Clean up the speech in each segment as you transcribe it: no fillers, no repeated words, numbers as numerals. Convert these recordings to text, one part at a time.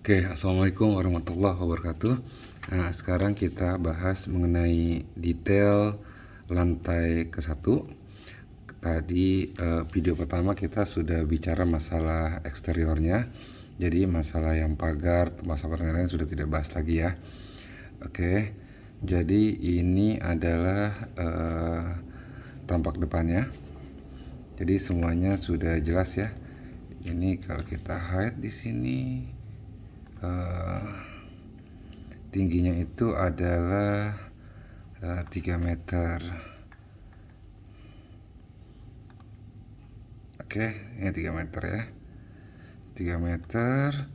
Oke, assalamualaikum warahmatullahi wabarakatuh. Nah, sekarang kita bahas mengenai detail lantai ke-1. Tadi video pertama kita sudah bicara masalah eksteriornya. Jadi masalah yang pagar, masalah lain-lain sudah tidak bahas lagi ya. Oke, jadi ini adalah tampak depannya. Jadi semuanya sudah jelas ya. Ini kalau kita hide di sini, tingginya itu adalah 3 meter. Oke, ini 3 meter ya. 3 meter.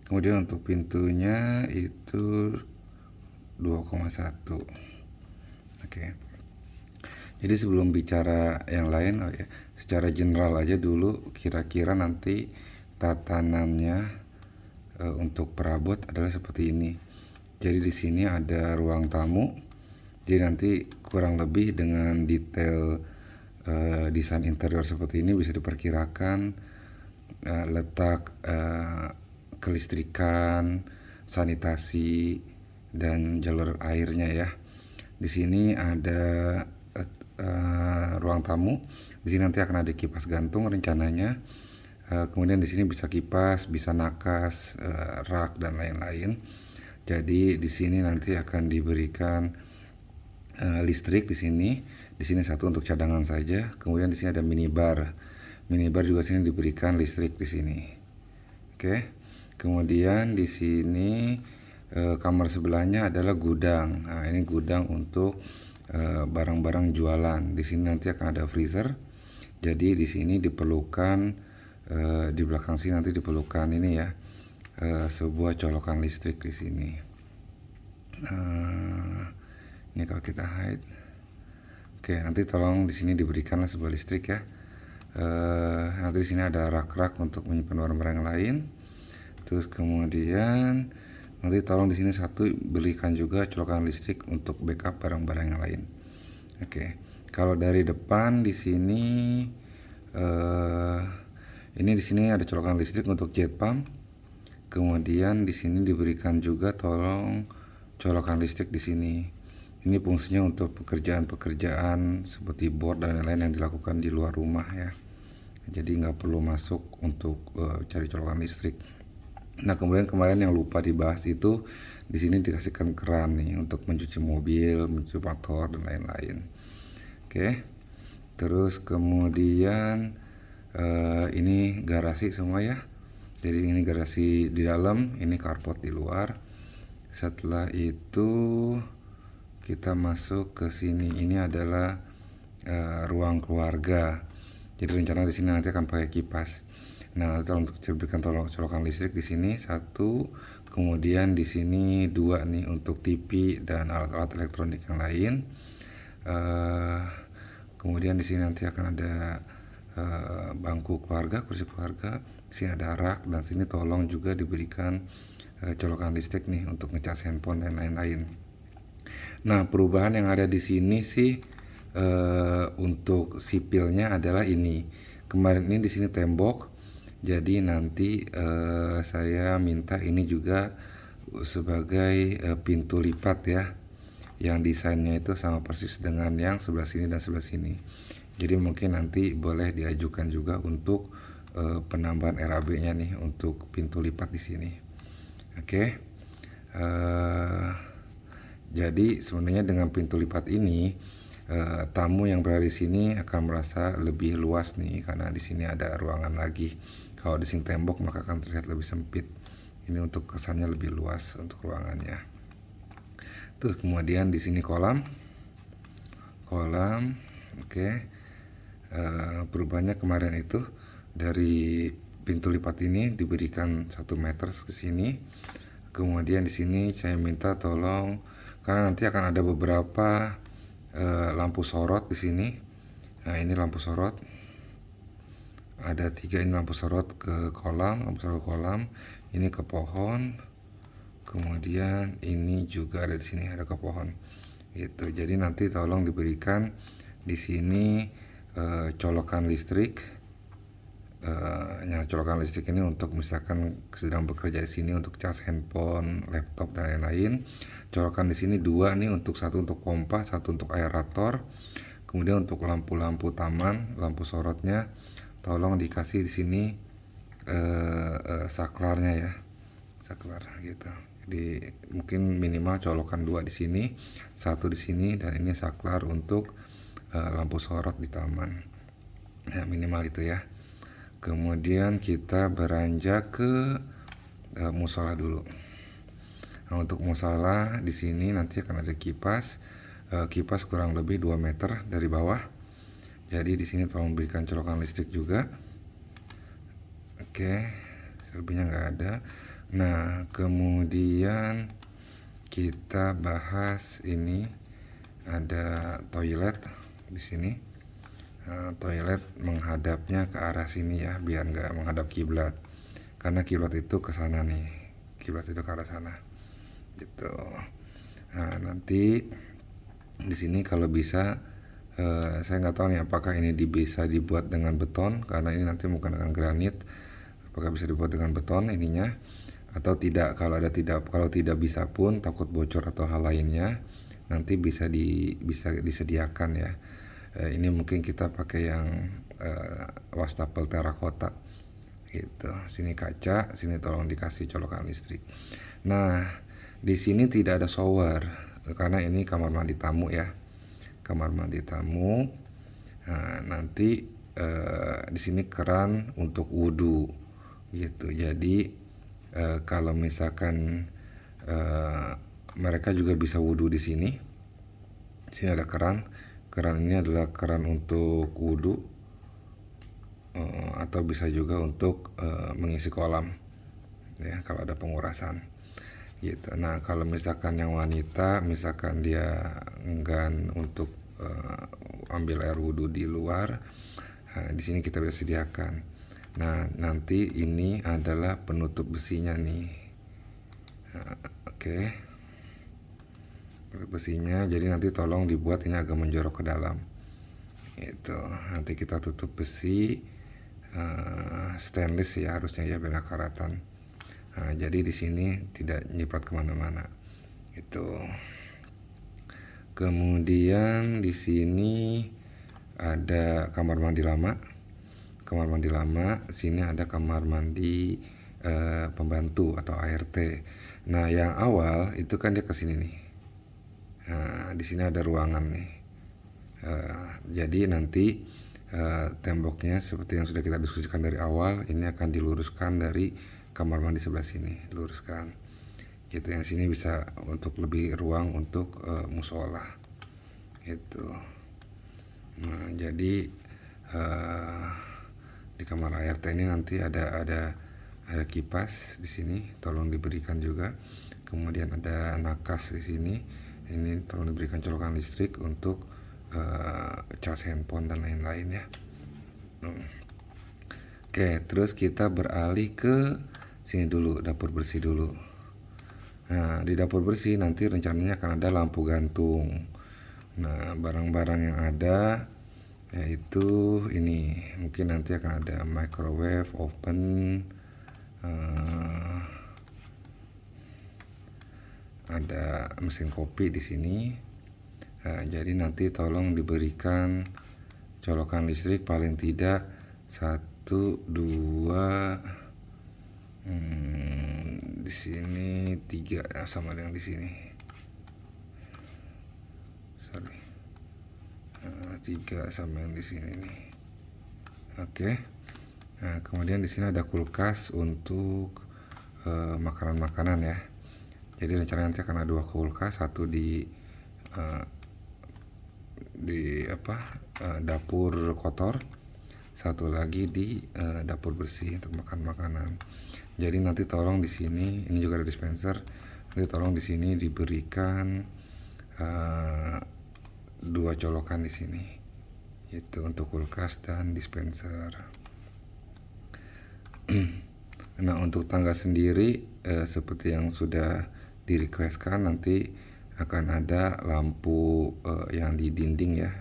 Kemudian untuk pintunya itu 2,1. Oke. Jadi sebelum bicara yang lain, secara general aja dulu, kira-kira nanti tatanannya untuk perabot adalah seperti ini. Jadi di sini ada ruang tamu. Jadi nanti kurang lebih dengan detail desain interior seperti ini bisa diperkirakan letak kelistrikan, sanitasi, dan jalur airnya ya. Di sini ada ruang tamu. Di sini nanti akan ada kipas gantung rencananya. Kemudian di sini bisa kipas, bisa nakas, rak dan lain-lain. Jadi di sini nanti akan diberikan listrik di sini. Di sini satu untuk cadangan saja. Kemudian di sini ada minibar. Minibar juga sini diberikan listrik di sini. Oke. Kemudian di sini kamar sebelahnya adalah gudang. Nah, ini gudang untuk barang-barang jualan. Di sini nanti akan ada freezer. Jadi di sini diperlukan di belakang sini nanti diperlukan ini ya, sebuah colokan listrik di sini. Ini kalau kita hide. Oke, nanti tolong di sini diberikanlah sebuah listrik ya. Nanti di sini ada rak-rak untuk menyimpan barang-barang lain. Terus kemudian nanti tolong di sini satu berikan juga colokan listrik untuk backup barang-barang yang lain. Oke, kalau dari depan di sini ini di sini ada colokan listrik untuk jet pump. Kemudian di sini diberikan juga tolong colokan listrik di sini. Ini fungsinya untuk pekerjaan-pekerjaan seperti board dan lain-lain yang dilakukan di luar rumah ya. Jadi nggak perlu masuk untuk cari colokan listrik. Nah, kemudian kemarin yang lupa dibahas itu di sini dikasihkan keran nih untuk mencuci mobil, mencuci motor dan lain-lain. Oke. Terus kemudian ini garasi semua ya. Jadi ini garasi di dalam, ini carport di luar. Setelah itu kita masuk ke sini. Ini adalah ruang keluarga. Jadi rencana di sini nanti akan pakai kipas. Nah, untuk diberikan colokan listrik di sini satu, kemudian di sini dua nih untuk TV dan alat-alat elektronik yang lain. Kemudian di sini nanti akan ada bangku keluarga, kursi keluarga. Di sini ada rak dan sini tolong juga diberikan colokan listrik nih untuk ngecas handphone dan lain-lain. Nah, perubahan yang ada di sini sih untuk sipilnya adalah ini. Kemarin ini di sini tembok. Jadi nanti saya minta ini juga sebagai pintu lipat ya, yang desainnya itu sama persis dengan yang sebelah sini dan sebelah sini. Jadi mungkin nanti boleh diajukan juga untuk penambahan RAB-nya nih untuk pintu lipat di sini. Oke. Jadi sebenarnya dengan pintu lipat ini tamu yang berada di sini akan merasa lebih luas nih, karena di sini ada ruangan lagi. Kalau di sini tembok maka akan terlihat lebih sempit. Ini untuk kesannya lebih luas untuk ruangannya. Terus kemudian di sini kolam, oke. Perubahannya kemarin itu dari pintu lipat ini diberikan 1 meter ke sini. Kemudian di sini saya minta tolong, karena nanti akan ada beberapa lampu sorot di sini. Nah, ini lampu sorot. Ada 3 ini lampu sorot ke kolam, lampu sorot ke kolam, ini ke pohon. Kemudian ini juga ada di sini, ada ke pohon. Gitu. Jadi nanti tolong diberikan di sini colokan listrik yang colokan listrik ini untuk misalkan sedang bekerja di sini untuk cas handphone, laptop dan lain-lain. Colokan di sini dua nih, untuk satu untuk pompa, satu untuk aerator. Kemudian untuk lampu-lampu taman, lampu sorotnya tolong dikasih di sini saklarnya ya, saklar gitu. Jadi mungkin minimal colokan dua di sini, satu di sini, dan ini saklar untuk lampu sorot di taman. Ya minimal itu ya. Kemudian kita beranjak ke musola dulu. Nah, untuk musola di sini nanti akan ada kipas. Kipas kurang lebih 2 meter dari bawah. Jadi di sini tolong berikan colokan listrik juga. Oke, selebihnya nggak ada. Nah, kemudian kita bahas ini, ada toilet di sini. Toilet menghadapnya ke arah sini ya, biar nggak menghadap kiblat, karena kiblat itu ke sana nih, kiblat itu ke arah sana gitu. Nah, nanti di sini kalau bisa, saya nggak tahu nih apakah ini bisa dibuat dengan beton, karena ini nanti bukan dengan granit. Apakah bisa dibuat dengan beton ininya atau tidak? Kalau tidak bisa pun, takut bocor atau hal lainnya, nanti bisa disediakan ya. Ini mungkin kita pakai yang wastafel terakota gitu. Sini kaca, sini tolong dikasih colokan listrik. Nah, di sini tidak ada shower karena ini kamar mandi tamu ya, kamar mandi tamu. Nah, nanti di sini keran untuk wudhu gitu. Jadi kalau misalkan mereka juga bisa wudhu di sini. Di sini ada keran. Keran ini adalah keran untuk wudhu, atau bisa juga untuk mengisi kolam ya kalau ada pengurasan gitu. Nah, kalau misalkan yang wanita, misalkan dia enggan untuk ambil air wudhu di luar, di sini kita bisa sediakan. Nah, nanti ini adalah penutup besinya nih. Oke. Besinya, jadi nanti tolong dibuat ini agak menjorok ke dalam itu. Nanti kita tutup besi stainless ya, harusnya ya, biar karatan. Nah, jadi di sini tidak nyiprat kemana-mana itu. Kemudian di sini ada kamar mandi lama. Kamar mandi lama, sini ada kamar mandi pembantu atau ART. Nah, yang awal itu kan dia ke sini nih. Nah, di sini ada ruangan nih. Jadi nanti temboknya seperti yang sudah kita diskusikan dari awal, ini akan diluruskan dari kamar mandi sebelah sini, luruskan. Gitu, yang sini bisa untuk lebih ruang untuk musola. Gitu. Nah, jadi di kamar ART ini nanti ada kipas di sini, tolong diberikan juga. Kemudian ada nakas di sini. Ini tolong diberikan colokan listrik untuk cas handphone dan lain-lain ya. Oke, terus kita beralih ke sini dulu, dapur bersih dulu. Nah, di dapur bersih nanti rencananya akan ada lampu gantung. Nah, barang-barang yang ada yaitu ini, mungkin nanti akan ada microwave, oven, ada mesin kopi di sini. Jadi nanti tolong diberikan colokan listrik paling tidak 1, 2, di sini 3 sama dengan di sini. 3 sama yang di sini nih. Oke. Nah, kemudian di sini ada kulkas untuk makanan-makanan ya. Jadi rencananya nanti akan ada 2 kulkas, satu di dapur kotor, satu lagi di dapur bersih untuk makan makanan. Jadi nanti tolong di sini, ini juga ada dispenser. Nanti tolong di sini diberikan 2 colokan di sini. Itu untuk kulkas dan dispenser. Nah, untuk tangga sendiri seperti yang sudah di-requestkan, nanti akan ada lampu yang di dinding ya,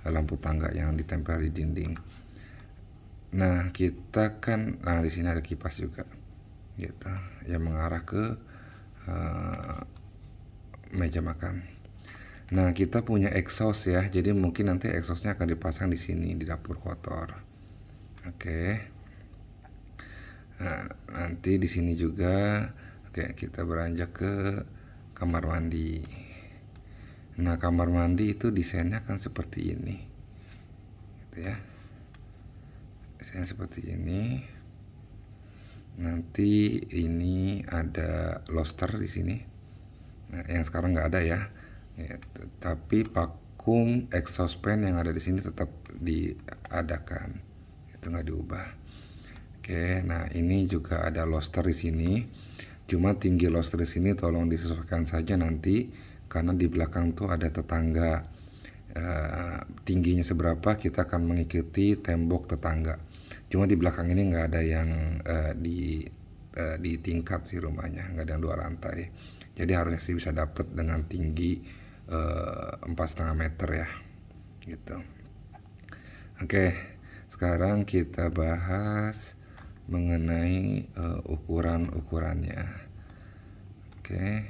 lampu tangga yang ditempel di dinding. Nah, kita kan di sini ada kipas juga gitu yang mengarah ke meja makan. Nah, kita punya exhaust ya. Jadi mungkin nanti exhaustnya akan dipasang di sini di dapur kotor. Oke. Nah, nanti di sini juga oke, kita beranjak ke kamar mandi. Nah, kamar mandi itu desainnya akan seperti ini. Gitu ya. Desainnya seperti ini. Nanti ini ada lobster di sini. Nah, yang sekarang nggak ada ya. Tapi vakum exhaust fan yang ada di sini tetap diadakan. Itu nggak diubah. Oke, nah ini juga ada lobster di sini. Cuma tinggi lobster di sini tolong disesuaikan saja nanti karena di belakang tuh ada tetangga. Tingginya seberapa kita akan mengikuti tembok tetangga. Cuma di belakang ini nggak ada yang di tingkat sih rumahnya, nggak ada yang 2 lantai. Jadi harusnya sih bisa dapat dengan tinggi 4,5 meter ya, gitu. Oke, sekarang kita bahas mengenai ukuran-ukurannya. Oke.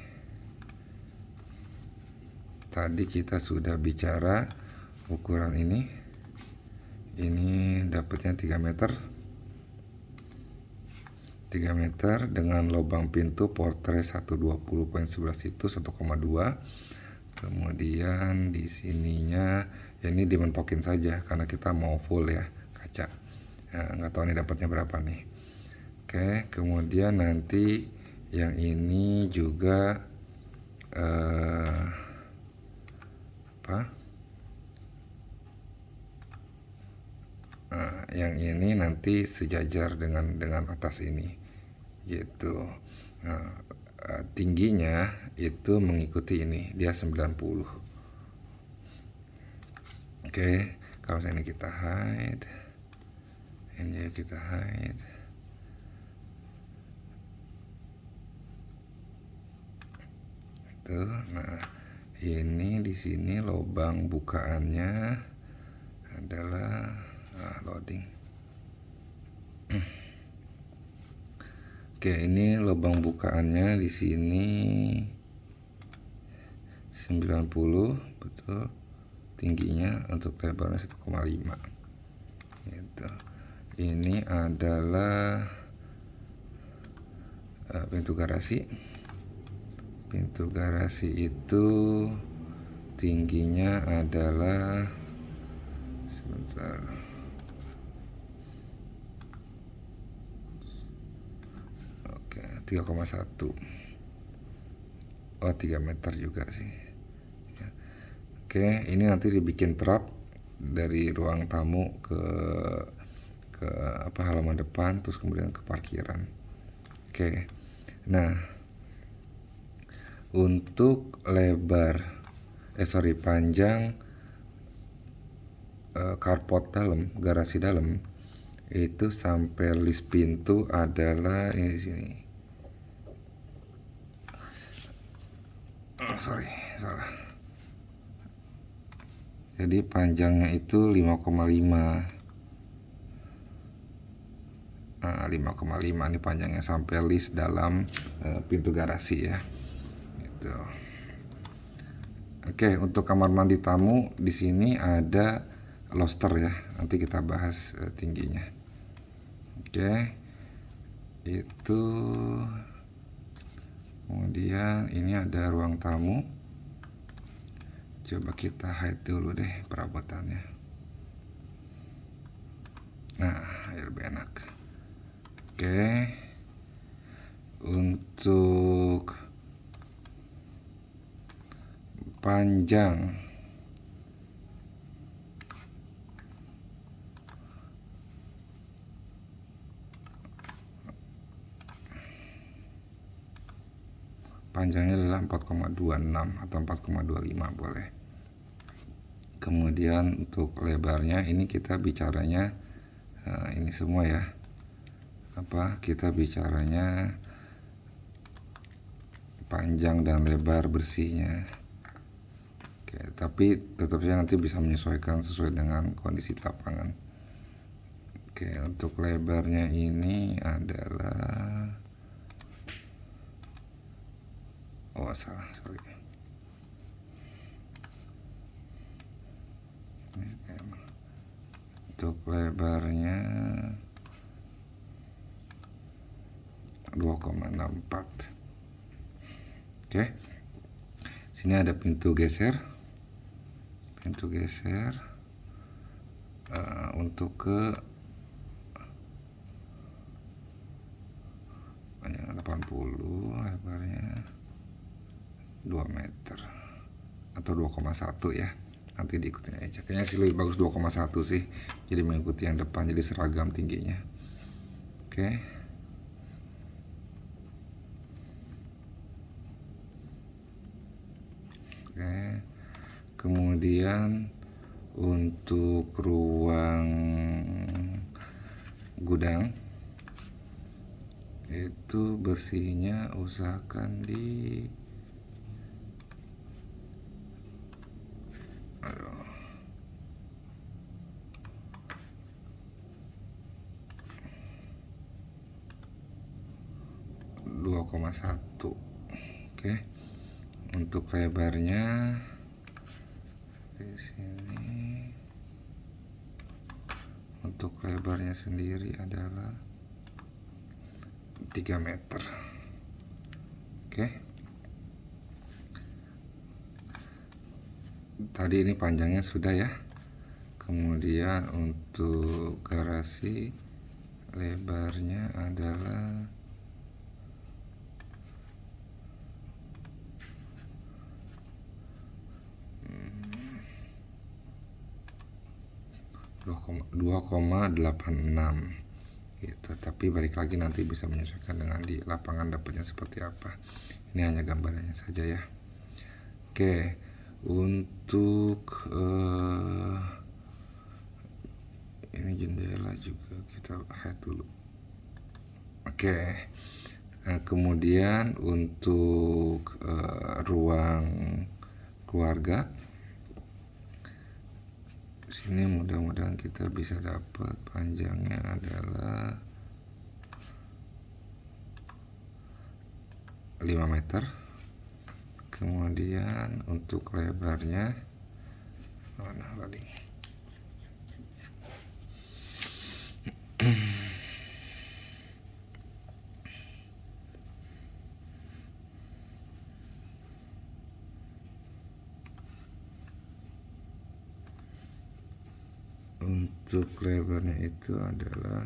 Tadi kita sudah bicara ukuran ini. Ini dapatnya 3 meter. 3 meter dengan lubang pintu portrait 120.11 itu 1,2. Kemudian di sininya ya ini dimentokin saja karena kita mau full ya kaca. Nah, nggak tahu nih dapatnya berapa nih. Oke, kemudian nanti yang ini juga yang ini nanti sejajar dengan atas ini gitu. Nah, tingginya itu mengikuti ini, dia 90. Oke, kalau ini kita hide, ini kita hide. Itu, nah ini di sini lubang bukaannya adalah loading. Oke, ini lubang bukaannya di sini 90 betul. Tingginya untuk lebarnya 1,5. Gitu. Ini adalah pintu garasi. Pintu garasi itu tingginya adalah sebentar. Oke, 3,1. Oh, 3 meter juga sih. Ya. Oke, ini nanti dibikin trap dari ruang tamu ke halaman depan, terus kemudian ke parkiran. Oke. Nah, untuk lebar panjang carport dalam, garasi dalam itu sampai list pintu adalah ini di sini. Salah. Jadi panjangnya itu 5,5. 5,5 ini panjangnya sampai list dalam pintu garasi ya. Gitu. Oke, untuk kamar mandi tamu di sini ada lobster ya. Nanti kita bahas tingginya. Oke. Itu kemudian ini ada ruang tamu. Coba kita hide dulu deh perabotannya. Nah, lebih enak. Oke. Untuk panjang panjangnya adalah 4,26 atau 4,25 boleh. Kemudian untuk lebarnya ini kita bicaranya ini semua ya. Kita bicaranya panjang dan lebar bersihnya. Oke, tapi tetap saja nanti bisa menyesuaikan sesuai dengan kondisi lapangan. Oke. Oke, untuk lebarnya ini adalah sorry. Untuk lebarnya 2,64. Oke. Sini ada pintu geser. Untuk ke 80, lebarnya 2 meter atau 2,1 ya. Nanti diikutin aja. Kayaknya sih lebih bagus 2,1 sih. Jadi mengikuti yang depan, jadi seragam tingginya. Oke. Kemudian untuk ruang gudang itu bersihnya usahakan di 2,1. Oke. Untuk lebarnya di sini, untuk lebarnya sendiri adalah 3 meter. Oke. Tadi ini panjangnya sudah ya. Kemudian untuk garasi lebarnya adalah 2,86 gitu. Tapi balik lagi nanti bisa menyesuaikan dengan di lapangan dapatnya seperti apa. Ini hanya gambarannya saja ya. Oke, untuk ini jendela juga kita lihat dulu. Oke. Nah, kemudian untuk ruang keluarga, sini mudah-mudahan kita bisa dapat panjangnya adalah 5 meter. Kemudian untuk lebarnya mana tadi? Untuk lebarnya itu adalah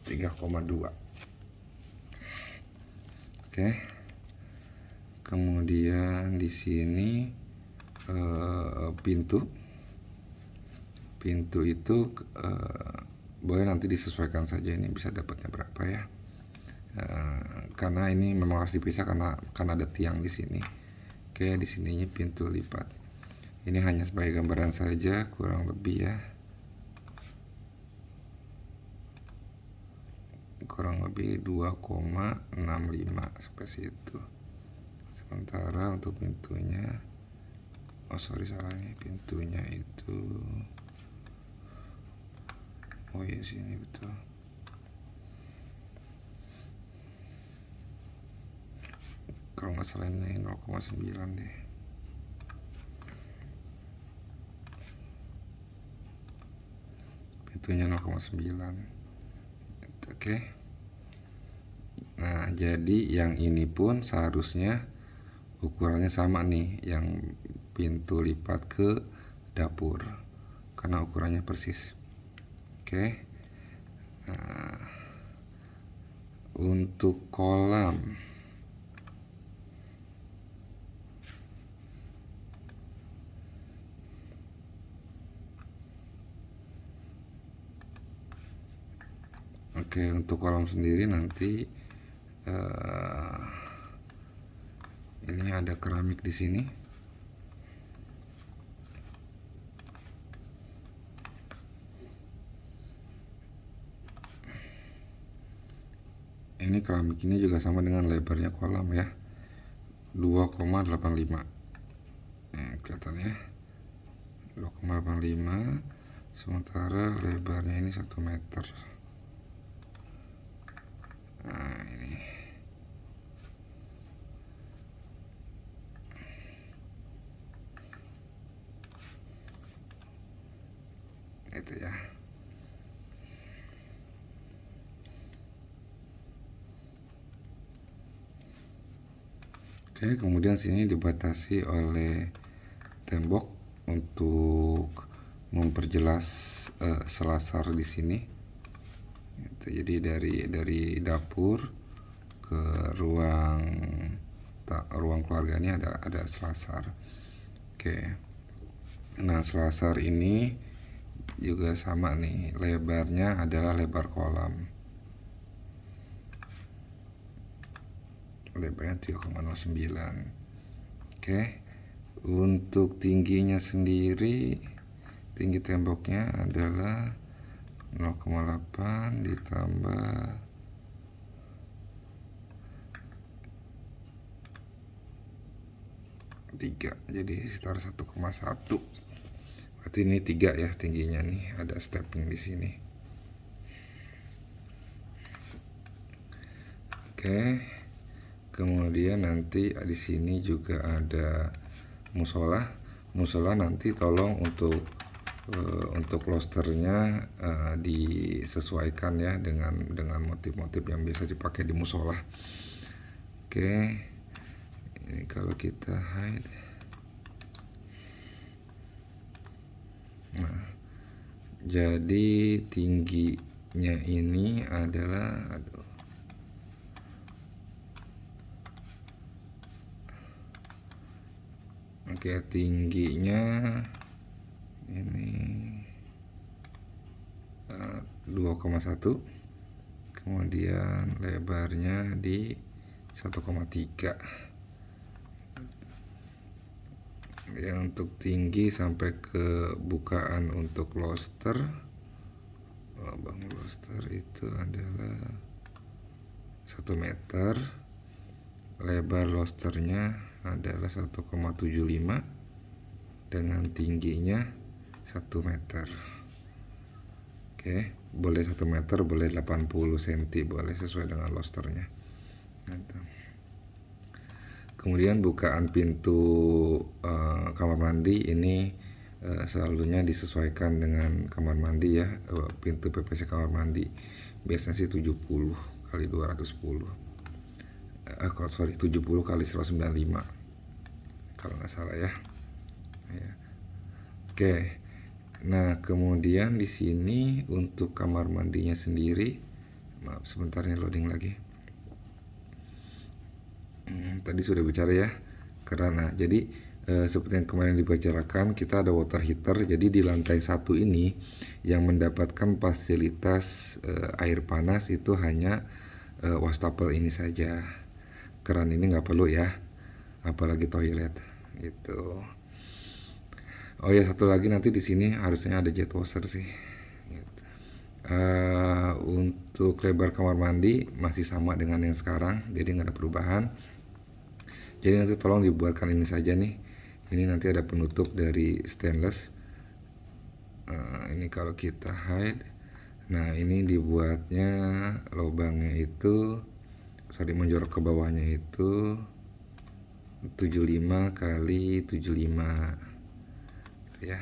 3,2. Oke. Kemudian di sini pintu itu boleh nanti disesuaikan saja, ini bisa dapatnya berapa ya. Karena ini memang harus dipisah karena ada tiang di sini. Oke, di sininya pintu lipat. Ini hanya sebagai gambaran saja, kurang lebih ya. Kurang lebih 2,65 sampai situ. Sementara untuk pintunya, salah ini pintunya itu, sini betul. Kalau nggak salah ini 0,9 deh. Pintunya 0,9. Oke. Nah, jadi yang ini pun seharusnya ukurannya sama nih, yang pintu lipat ke dapur, karena ukurannya persis. Oke. Nah, untuk kolam, untuk kolam sendiri nanti ini ada keramik di sini. Ini keramik ini juga sama dengan lebarnya kolam ya, 2,85. Kelihatan ya, 2,85. Sementara lebarnya ini 1 meter. Nah, ini itu ya. Oke, kemudian sini dibatasi oleh tembok untuk memperjelas selasar di sini. Jadi dari dapur ke ruang keluarga ini ada selasar. Oke. Nah, selasar ini juga sama nih, lebarnya adalah lebar kolam. Lebarnya 3,09. Oke. Untuk tingginya sendiri, tinggi temboknya adalah 0,8 ditambah 3, jadi sekitar 1,1. Berarti ini 3 ya tingginya nih, ada stepping di sini. Oke. Kemudian nanti di sini juga ada musola. Musola nanti tolong untuk losternya disesuaikan ya dengan motif-motif yang biasa dipakai di musola. Oke. Ini kalau kita hide. Nah, jadi tingginya ini adalah Oke, tingginya ini 2,1, kemudian lebarnya di 1,3. Ya, untuk tinggi sampai ke bukaan untuk loster, lubang loster itu adalah 1 meter. Lebar losternya adalah 1,75 dengan tingginya 1 meter. Oke, boleh 1 meter, boleh 80 cm, boleh sesuai dengan losternya. Kemudian bukaan pintu kamar mandi ini selalunya disesuaikan dengan kamar mandi ya. Pintu PVC kamar mandi biasanya sih 70 kali 210. 70 kali 195 kalau nggak salah ya. Oke. Nah, kemudian di sini untuk kamar mandinya sendiri, maaf sebentar nih loading lagi. Tadi sudah bicara ya, karena jadi seperti yang kemarin dibicarakan, kita ada water heater. Jadi di lantai 1 ini yang mendapatkan fasilitas air panas itu hanya wastafel ini saja. Keran ini nggak perlu ya, apalagi toilet gitu. Oh ya, satu lagi nanti di sini harusnya ada jet washer sih. Untuk lebar kamar mandi masih sama dengan yang sekarang, jadi nggak ada perubahan. Jadi nanti tolong dibuatkan ini saja nih. Ini nanti ada penutup dari stainless. Ini kalau kita hide, nah ini dibuatnya lubangnya itu, menjorok ke bawahnya itu 75 kali 75 ya.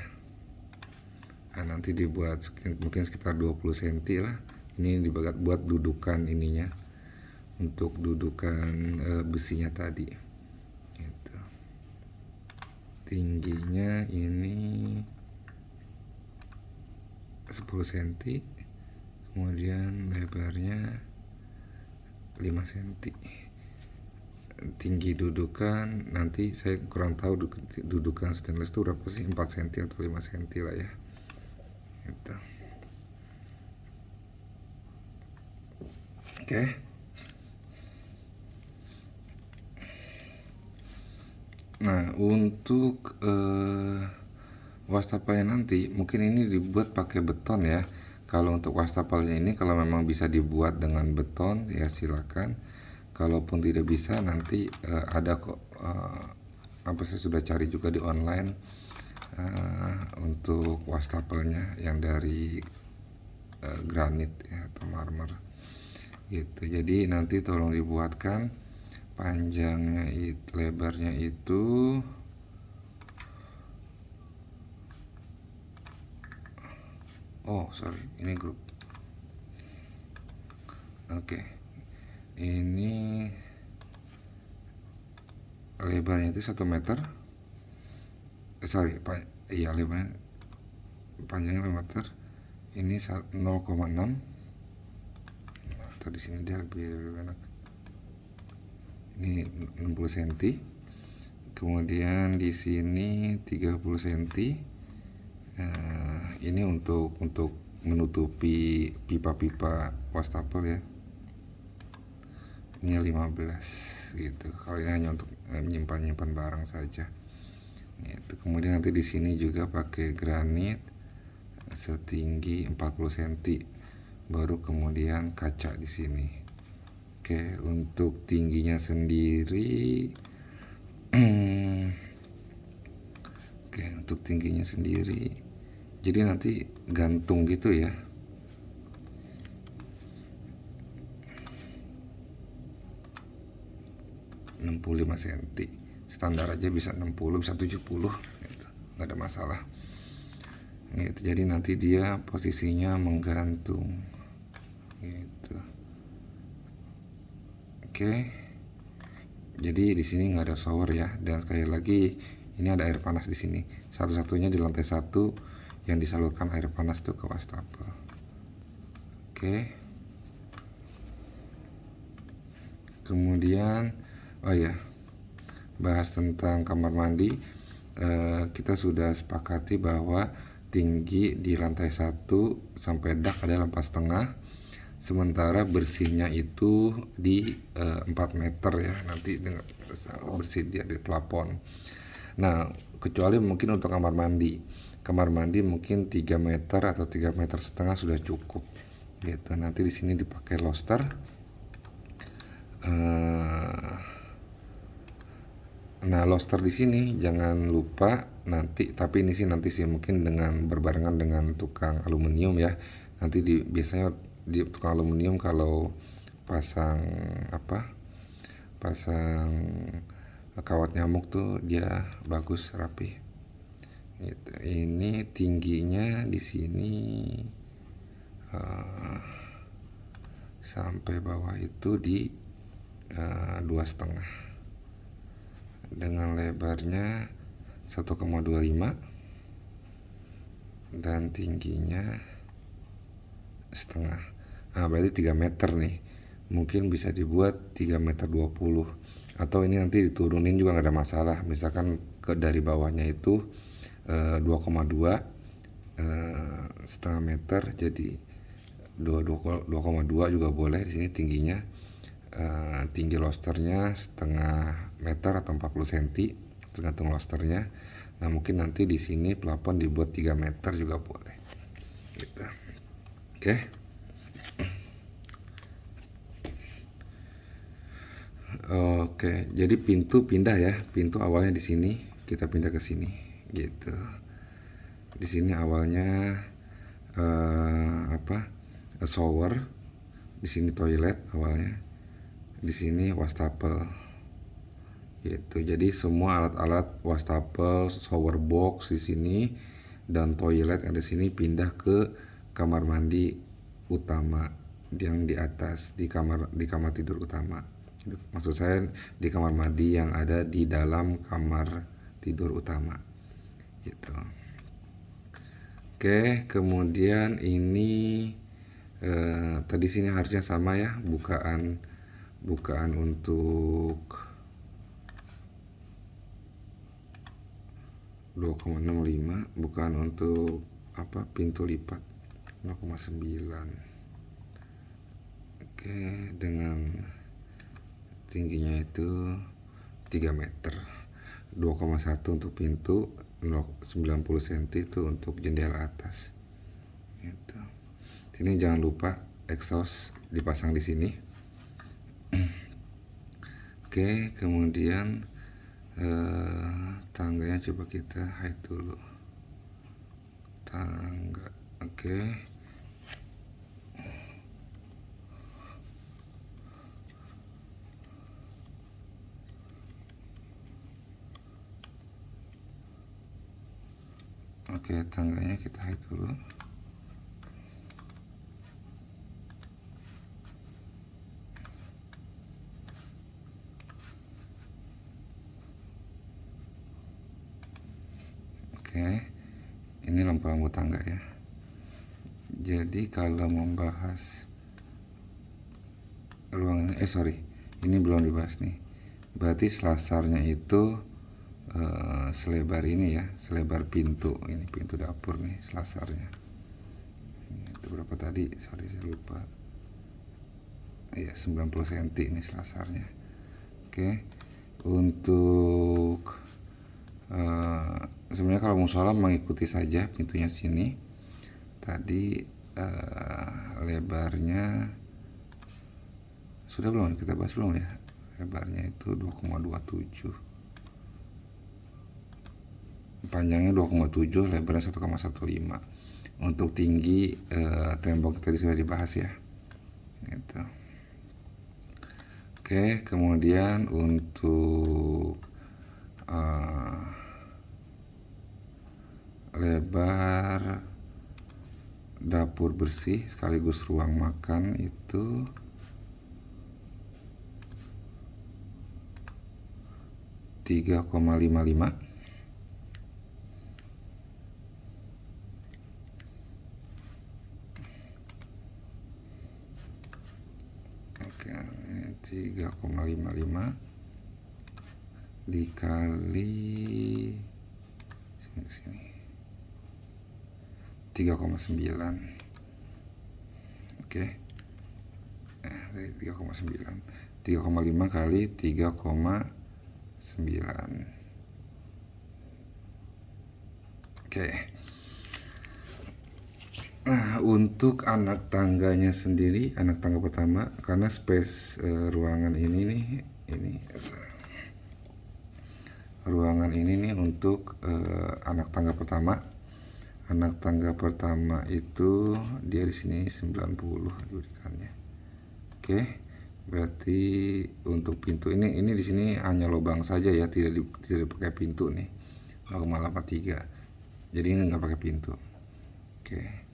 Nah, nanti dibuat mungkin sekitar 20 cm lah. Ini dibuat dudukan ininya, untuk dudukan besinya tadi gitu. Tingginya ini 10 cm, kemudian lebarnya 5 cm. Tinggi dudukan nanti saya kurang tahu dudukan stainless itu berapa sih, 4 cm atau 5 cm lah ya gitu. Oke. Nah, untuk wastafelnya nanti mungkin ini dibuat pakai beton ya. Kalau untuk wastafelnya ini kalau memang bisa dibuat dengan beton ya silakan. Kalaupun tidak bisa nanti ada kok saya sudah cari juga di online untuk wastafelnya yang dari granit ya, atau marmer. gitu. Jadi nanti tolong dibuatkan panjangnya itu, lebarnya itu sorry, ini grup. Oke, ini lebarnya itu 1 meter. Iya, lebarnya, panjangnya 5 meter. Ini 0,6. Atau di sini dia lebih enak. Ini 60 cm. Kemudian di sini 30 cm. Ini untuk menutupi pipa-pipa wastafel ya. Ini 15 gitu. Kalau ini hanya untuk menyimpan barang saja. Itu. Kemudian nanti di sini juga pakai granit setinggi 40 cm. Baru kemudian kaca di sini. Oke, untuk tingginya sendiri Oke, untuk tingginya sendiri, jadi nanti gantung gitu ya. ...65 cm. Standar aja bisa 60, bisa 70 gitu. Nggak ada masalah gitu. Jadi nanti dia posisinya menggantung gitu. Oke. Jadi di sini nggak ada shower ya. Dan sekali lagi, ini ada air panas di sini. Satu-satunya di lantai 1 yang disalurkan air panas tuh ke wastafel. Oke. Kemudian, bahas tentang kamar mandi. Kita sudah sepakati bahwa tinggi di lantai 1 sampai dak adalah 4,5. Sementara bersihnya itu di 4 meter ya, nanti dengan bersih dia di plafon. Nah, kecuali mungkin untuk kamar mandi mungkin 3 meter atau 3,5 meter sudah cukup gitu. Nanti di sini dipakai lobster. Nah, lobster di sini jangan lupa nanti, tapi ini sih nanti sih mungkin dengan berbarengan dengan tukang aluminium ya. Nanti biasanya di tukang aluminium kalau pasang kawat nyamuk tuh dia bagus, rapi gitu. Ini tingginya di sini sampai bawah itu di 2,5 dengan lebarnya 1,25 dan tingginya setengah. Nah, berarti 3 meter nih. Mungkin bisa dibuat 3,20 meter. Atau ini nanti diturunin juga nggak ada masalah. Misalkan dari bawahnya itu 2,2 setengah meter, jadi 2,2 juga boleh. Di sini tingginya tinggi lobsternya setengah meter atau 40 cm tergantung lobsternya. Nah, mungkin nanti di sini plafon dibuat 3 meter juga boleh gitu. Oke, jadi pintu pindah ya. Pintu awalnya di sini, kita pindah ke sini gitu. Di sini awalnya shower, di sini toilet awalnya, di sini wastafel gitu. Jadi semua alat-alat wastafel, shower box di sini dan toilet ada di sini pindah ke kamar mandi utama yang di atas, di kamar tidur utama. Maksud saya di kamar mandi yang ada di dalam kamar tidur utama gitu. Oke, kemudian ini tadi sini harusnya sama ya, bukaan untuk 2,65, bukaan untuk pintu lipat 0,9. Oke, dengan tingginya itu 3 meter, 2,1 untuk pintu, 90 cm itu untuk jendela atas gitu. Sini jangan lupa exhaust dipasang di sini. Oke, kemudian tangganya coba kita hide dulu. Tangga, oke. Oke, tangganya kita hide dulu. Oke, ini lampu-lampu tangga ya. Jadi kalau membahas ruangan ini belum dibahas nih. Berarti selasarnya itu selebar ini ya, selebar pintu. Ini pintu dapur nih selasarnya. Itu berapa tadi? Saya lupa. Iya, 90 cm ini selasarnya. Oke. Untuk sebenarnya kalau musola mengikuti saja pintunya sini. Tadi lebarnya sudah belum kita bahas belum ya? Lebarnya itu 2,27, panjangnya 2,7, lebarnya 1,15. Untuk tinggi tembok tadi sudah dibahas ya. Gitu. Oke, kemudian untuk lebar dapur bersih sekaligus ruang makan itu 3,55. Oke, ini 3,55 dikali sini 3,9. Oke. 3,9. 3,5 kali 3,9. Oke. Nah, untuk anak tangganya sendiri, anak tangga pertama, karena space ruangan ini nih, ruangan ini nih untuk anak tangga pertama. Anak tangga pertama itu dia di sini 90 diberikannya. Oke. Berarti untuk pintu ini di sini hanya lubang saja ya, tidak pakai pintu nih. 0,83. Jadi ini nggak pakai pintu. Oke.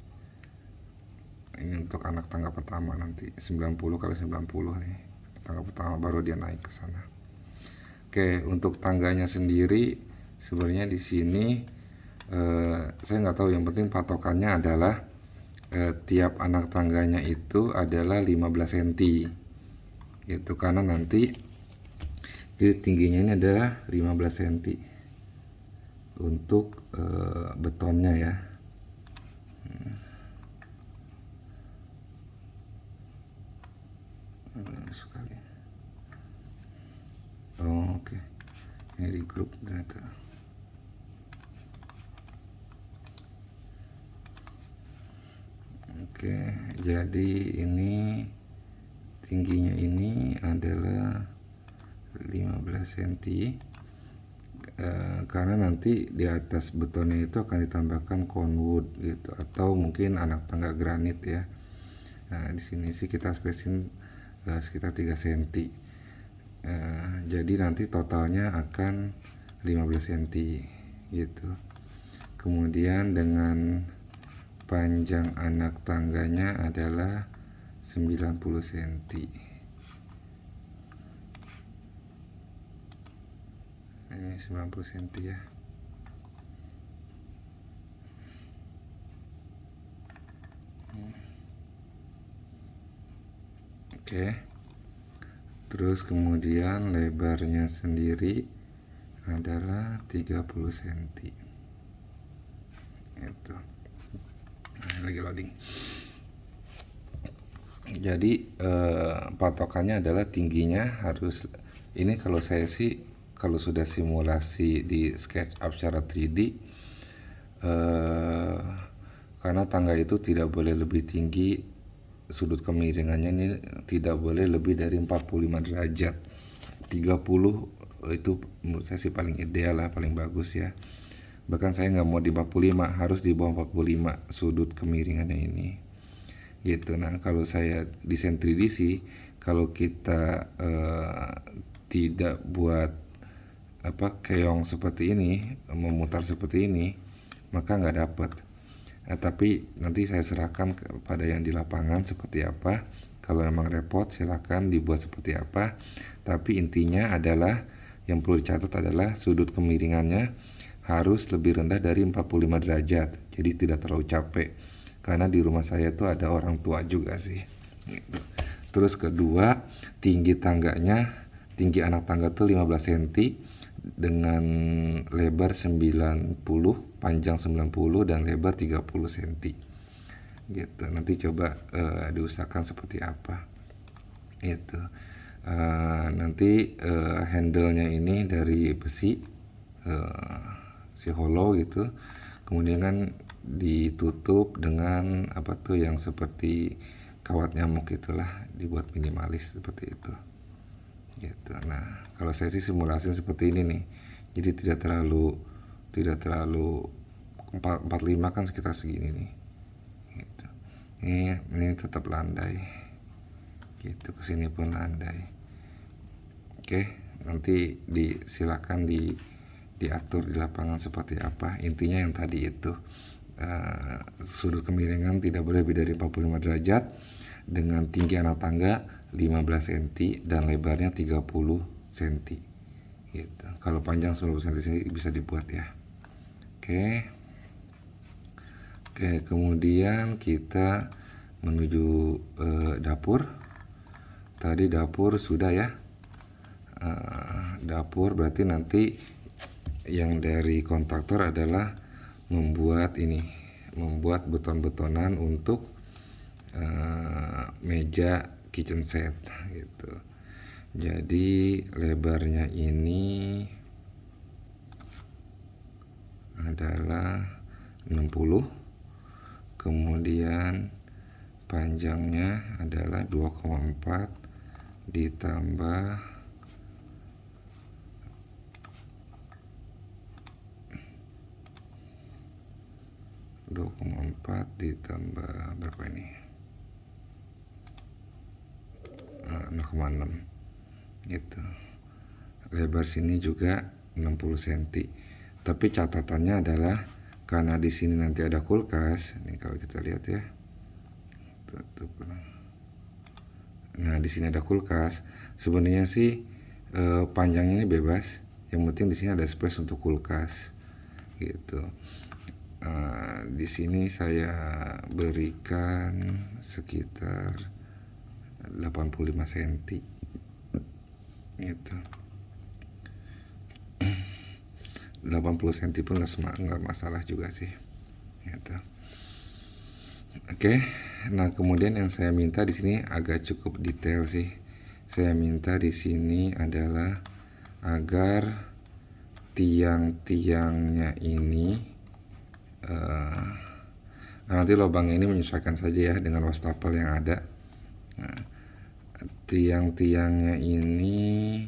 Ini untuk anak tangga pertama nanti 90 kali 90 nih. Tangga pertama baru dia naik ke sana. Oke, untuk tangganya sendiri sebenarnya di sini saya nggak tahu, yang penting patokannya adalah tiap anak tangganya itu adalah 15 cm gitu, karena nanti ini tingginya ini adalah 15 cm untuk betonnya ya. Sekali. Oh, oke. Ini di grup ternyata. Oke, jadi ini tingginya ini adalah 15 cm karena nanti di atas betonnya itu akan ditambahkan conwood gitu, atau mungkin anak tangga granit ya. Nah, di sini sih kita spesiin sekitar 3 cm. Jadi nanti totalnya akan 15 cm gitu. Kemudian dengan panjang anak tangganya adalah 90 cm. Ini 90 cm ya. Oke. Terus kemudian lebarnya sendiri adalah 30 cm. Itu. Nah, lagi loading. Jadi patokannya adalah tingginya harus, ini kalau saya sih kalau sudah simulasi di SketchUp secara 3D, karena tangga itu tidak boleh lebih tinggi, sudut kemiringannya ini tidak boleh lebih dari 45 derajat. 30 itu menurut saya sih paling ideal lah, paling bagus ya. Bahkan saya nggak mau di 45, harus di bawah 45 sudut kemiringannya ini gitu. Nah, kalau saya desain 3D sih, kalau kita tidak buat keong seperti ini, memutar seperti ini, maka nggak dapet. Tapi nanti saya serahkan kepada yang di lapangan seperti apa. Kalau memang repot silakan dibuat seperti apa. Tapi intinya adalah yang perlu dicatat adalah sudut kemiringannya harus lebih rendah dari 45 derajat. Jadi tidak terlalu capek. Karena di rumah saya tuh ada orang tua juga sih. Gitu. Terus kedua, tinggi anak tangga tuh 15 cm dengan lebar 90, panjang 90 dan lebar 30 cm. Gitu. Nanti coba diusahakan seperti apa. Gitu. Nanti handle-nya ini dari besi si hollow gitu. Kemudian kan ditutup dengan apa tuh yang seperti kawat nyamuk itulah, dibuat minimalis seperti itu. Gitu. Nah, kalau saya sih simulasi seperti ini nih. Jadi tidak terlalu 45 kan sekitar segini nih. Gitu. Ini tetap landai. Gitu, kesini pun landai. Oke, nanti silakan diatur di lapangan seperti apa. Intinya yang tadi itu sudut kemiringan tidak boleh lebih dari 45 derajat dengan tinggi anak tangga 15 cm dan lebarnya 30 cm gitu. Kalau panjang 10 cm bisa dibuat ya. Oke, kemudian kita menuju dapur. Tadi dapur sudah ya. Dapur berarti nanti yang dari kontraktor adalah membuat beton-betonan untuk meja kitchen set gitu. Jadi lebarnya ini adalah 60, kemudian panjangnya adalah 2,4 ditambah 2,4 ditambah berapa ini? 0,6 gitu. Lebar sini juga 60 cm. Tapi catatannya adalah karena di sini nanti ada kulkas. Nih kalau kita lihat ya. Tutup. Nah, di sini ada kulkas. Sebenarnya sih panjangnya ini bebas. Yang penting di sini ada space untuk kulkas. Gitu. Di sini saya berikan sekitar 85 cm. Gitu. 80 cm pun nggak masalah juga sih. Gitu. Oke, nah kemudian yang saya minta di sini agak cukup detail sih. Saya minta di sini adalah agar tiang-tiangnya ini, nanti lubangnya ini menyesuaikan saja ya dengan wastafel yang ada. Nah, tiang-tiangnya ini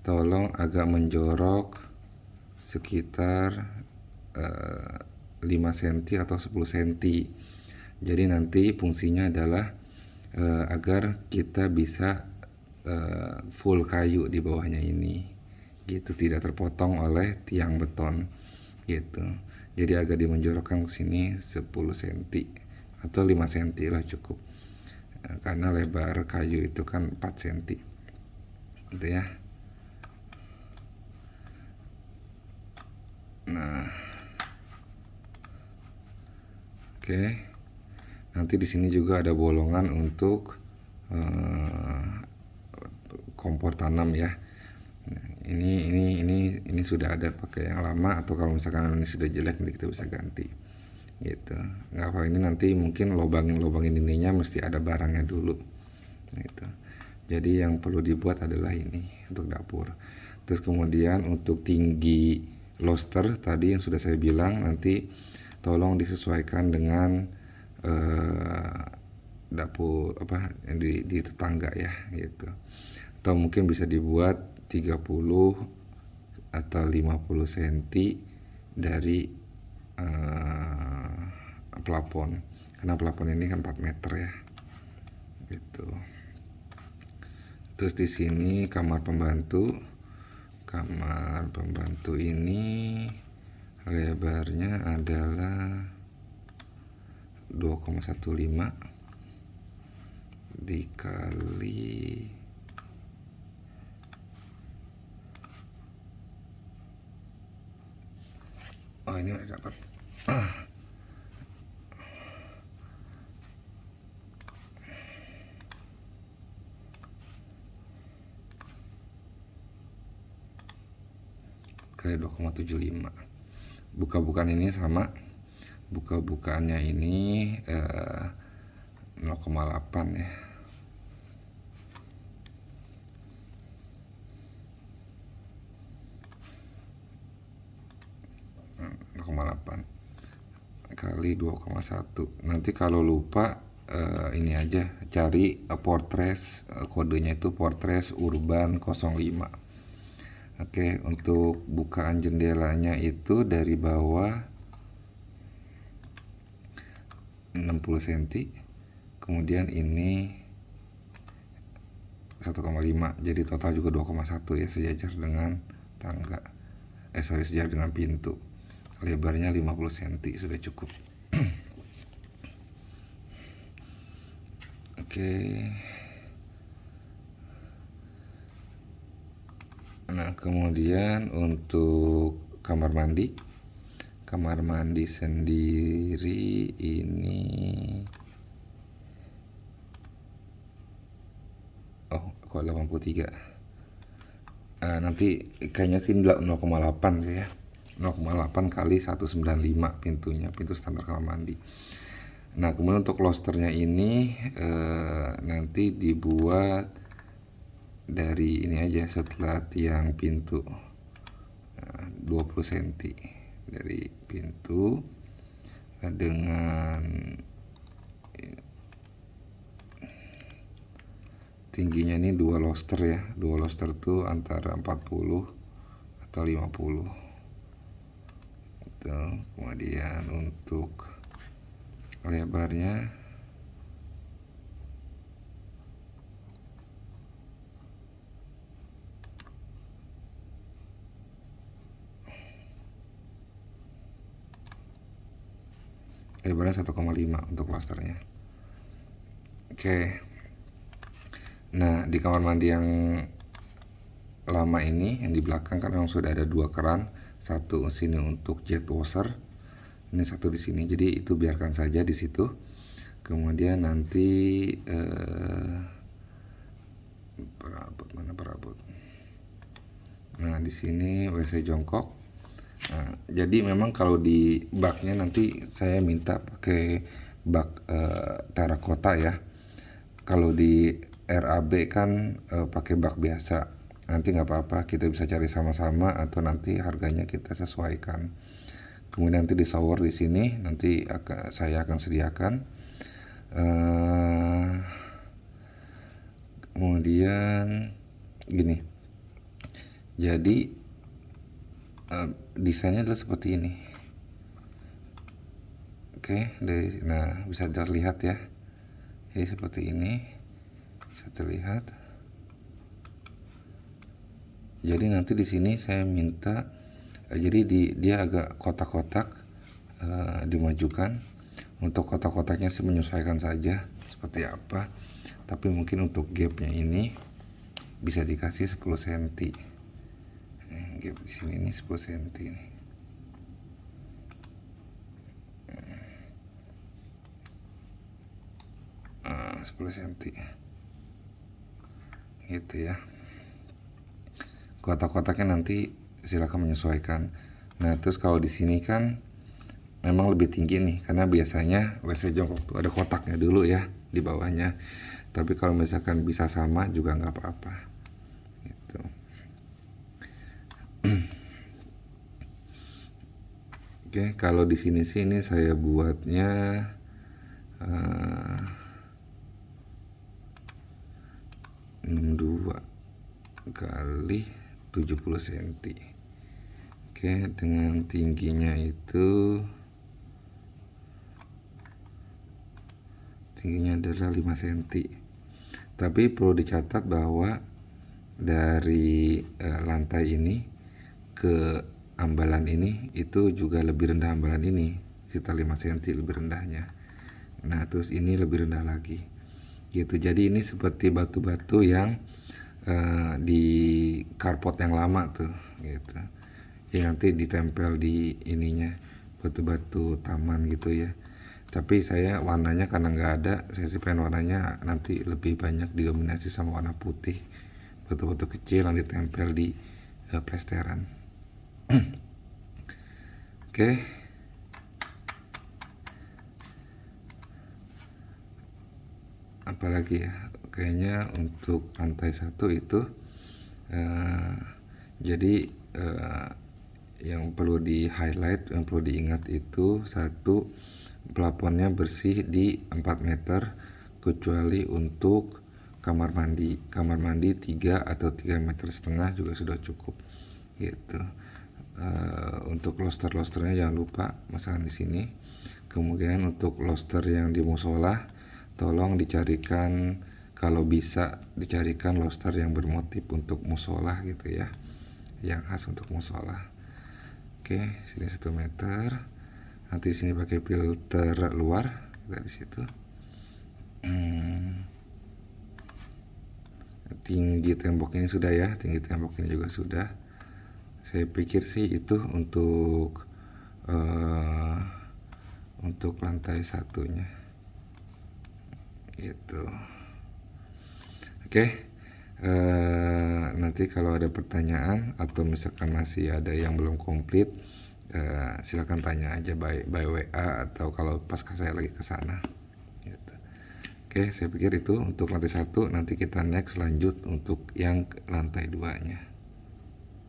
tolong agak menjorok sekitar 5 cm atau 10 cm. Jadi nanti fungsinya adalah agar kita bisa full kayu di bawahnya ini, gitu, tidak terpotong oleh tiang beton, gitu. Jadi agak dimenjorokkan ke sini 10 cm atau 5 cm lah cukup, karena lebar kayu itu kan 4 cm, gitu ya. Nah, oke. Nanti di sini juga ada bolongan untuk kompor tanam ya. Nah, ini sudah ada pakai yang lama, atau kalau misalkan ini sudah jelek nanti kita bisa ganti. Gitu. Nggak apa, ini nanti mungkin lobangin ininya mesti ada barangnya dulu. Gitu. Jadi yang perlu dibuat adalah ini untuk dapur. Terus kemudian untuk tinggi loster tadi yang sudah saya bilang, nanti tolong disesuaikan dengan dapur apa yang di tetangga ya, gitu. Atau mungkin bisa dibuat 30 atau 50 cm dari plafon, karena plafon ini kan 4 meter ya, gitu. Terus di sini kamar pembantu ini lebarnya adalah 2,15 dikali ini udah dapat. Kali 2,75. Buka-bukaan ini sama, buka-bukaannya ini 0,8 ya. Kali 2,1. Nanti kalau lupa ini aja cari Fortress, kodenya itu Fortress Urban 05. Oke, untuk bukaan jendelanya itu dari bawah 60 cm, kemudian ini 1,5, jadi total juga 2,1 ya, sejajar dengan tangga, sejajar dengan pintu. Lebarnya 50 cm sudah cukup. Oke. Nah, kemudian untuk kamar mandi sendiri ini kok 83. Nanti kayaknya sih 0,8 sih ya. 0,8 kali 195 pintunya, pintu standar kamar mandi. Nah, kemudian untuk losternya ini nanti dibuat dari ini aja, setelah tiang pintu 20 cm dari pintu, dengan tingginya ini 2 loster ya. 2 loster tuh antara 40 atau 50 gitu. Kemudian untuk lebarnya lebarnya 1,5 untuk losternya. Oke. Nah, di kamar mandi yang lama ini, yang di belakang kan memang sudah ada 2 keran, satu sini untuk jet washer, ini satu di sini, jadi itu biarkan saja di situ. Kemudian nanti perabot. Nah, di sini WC jongkok. Nah, jadi memang kalau di baknya nanti saya minta pakai bak terakota ya. Kalau di RAB kan pakai bak biasa. Nanti nggak apa-apa, kita bisa cari sama-sama atau nanti harganya kita sesuaikan. Kemudian nanti di shower di sini nanti saya akan sediakan. Kemudian gini. Jadi desainnya adalah seperti ini. Oke, nah bisa terlihat ya. Jadi seperti ini, bisa terlihat. Jadi nanti di sini saya minta, jadi dia agak kotak-kotak, dimajukan. Untuk kotak-kotaknya sih menyesuaikan saja seperti apa. Tapi mungkin untuk gapnya ini bisa dikasih 10 cm. Gap di sini ini 10 cm nih. Nah, 10 cm gitu ya. Kotak-kotaknya nanti silakan menyesuaikan. Nah, terus kalau di sini kan memang lebih tinggi nih, karena biasanya WC jongkok tuh ada kotaknya dulu ya di bawahnya. Tapi kalau misalkan bisa sama juga nggak apa-apa gitu. Oke, kalau di sini saya buatnya 62 kali 70 cm. Oke, dengan tingginya adalah 5 cm. Tapi perlu dicatat bahwa dari lantai ini ke ambalan ini itu juga lebih rendah ambalan ini, sekitar 5 cm lebih rendahnya. Nah terus ini lebih rendah lagi gitu. Jadi ini seperti batu-batu yang di carport yang lama tuh gitu ya, nanti ditempel di ininya, batu-batu taman gitu ya. Tapi saya warnanya karena nggak ada, saya sih pengen warnanya nanti lebih banyak didominasi sama warna putih, batu-batu kecil yang ditempel di plesteran. Oke. Apalagi ya, kayaknya untuk lantai 1 itu jadi yang perlu di highlight, yang perlu diingat itu satu, plafonnya bersih di 4 meter kecuali untuk kamar mandi. Kamar mandi 3 atau 3,5 meter juga sudah cukup gitu. Untuk loster-losternya jangan lupa masang di sini. Kemudian untuk loster yang di musola tolong dicarikan, kalau bisa dicarikan loster yang bermotif untuk musola gitu ya, yang khas untuk musola. Oke, sini 1 meter. Nanti sini pakai filter luar dari situ. Tinggi tembok ini sudah ya, tinggi tembok ini juga sudah. Saya pikir sih itu untuk lantai 1-nya gitu. Oke. Nanti kalau ada pertanyaan atau misalkan masih ada yang belum komplit, silakan tanya aja by WA atau kalau pas saya lagi ke sana gitu. Oke, saya pikir itu untuk lantai 1. Nanti kita next lanjut untuk yang lantai 2-nya.